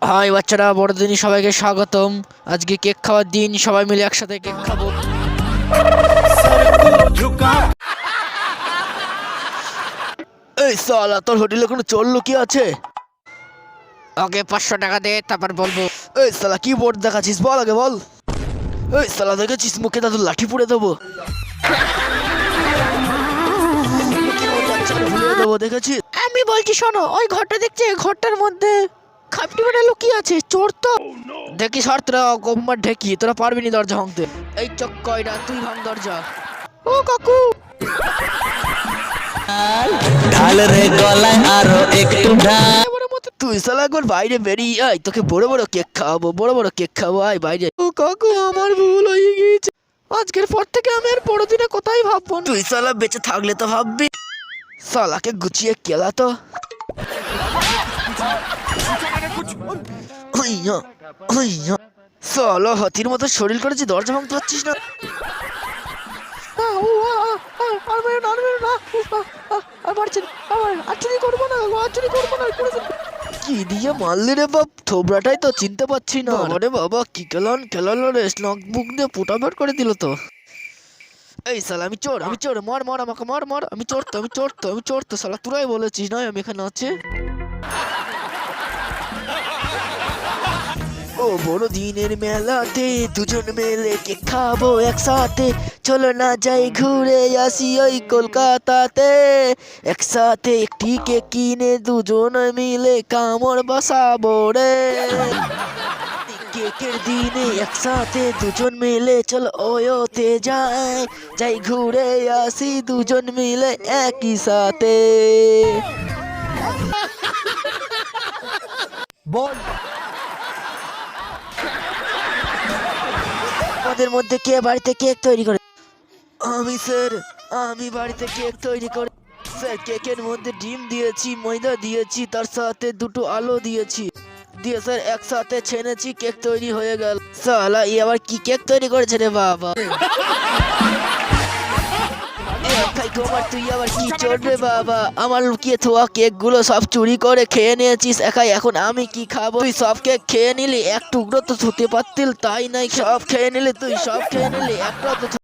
High বাচ্চারা, বড়দিনে সবাইকে স্বাগতম। আজকে কেক খাওয়ার দিন, সবাই মিলে একসাথে কেক খাবো। এই সালা, তোর হোটেলে কোনো চললো কি আছে? ওকে 500 টাকা দে, তারপর বলবো। এই সালা, কি বোর্ড দেখাচ্ছিস? বল আগে বল। এই সালা, দেখেছিস মুখে দাদু লাঠি পুড়ে দেবো। দেখেছিস? আমি বলছি শোনো, ওই ঘরটা দেখছে, ঘরটার মধ্যে খাপটি মানে লুকিয়ে আছে, চোর তো। দেখি সর, তোরা গোম্বার ঢেকি, তোরা পারবি নি দরজা ভাঙতে। এই চক কয়টা, তুই ভাঙ দরজা। ও কাকু, ঢাল রে গলায় আরো একটু ঢাল। তুই সালা একবার বাইরে বেরিয়ে আয়, তোকে বড় বড় কেক খাওয়াবো, বড় বড় কেক খাওয়াবো, আয় বাইরে। ও কাকু, আমার ভুল হয়ে গিয়েছে, আজকের পর থেকে আমি আর বড়দিনে কোথায় ভাববো না। তুই সালা বেঁচে থাকলে তো ভাববি। সালাকে গুছিয়ে কেলা তো। সালা হাতির মতো শরীর করেছি, দরজা ভাঙতে পারছিস না। কি দিয়ে মারলি রে বাপ? থোবরাটাই তো চিনতে পারছি না। আরে বাবা, কি খেলালো রে, স্নক বুক দিয়ে ফুটা বের করে দিল তো। এই সালা, আমি চোর, আমি চোর, মার মার আমাকে, মার মার, আমি চোর তো, আমি চোর তো, আমি চোর তো। সালা তোরাই বলেছিস নয় আমি এখানে আছে। ও বড় দিনের মেলাতে দুজন মিলে কেক খাবো একসাথে, চলো না যাই ঘুরে আসি ওই কলকাতাতে। একসাথে একটি কেক কিনে দুজন মিলে কামড় বসাবো রে। কেকের দিনে একসাথে দুজন মিলে চলো ওয়োতে যাই, যাই ঘুরে আসি দুজন মিলে একই সাথে। বল, আমাদের মধ্যে কে বাড়িতে কেক তৈরি করে? আমি স্যার, আমি বাড়িতে কেক তৈরি করে। স্যার, কেকের মধ্যে ডিম দিয়েছি, ময়দা দিয়েছি, তার সাথে দুটো আলু দিয়েছি, দিয়ে স্যার একসাথে ছেনেছি, কেক তৈরি হয়ে গেল। সালা, ই আবার কি কেক তৈরি করেছে রে বাবা? তুই আবার কি চোর রে বাবা? আমার লুকিয়ে থোয়া কেক গুলো সব চুরি করে খেয়ে নিয়েছিস একাই, এখন আমি কি খাবো? তুই সব কেক খেয়ে নিলি, এক টুকরো তো ছুতে পারতিল, তাই নাই সব খেয়ে নিলি, তুই সব খেয়ে নিলি, একটা তো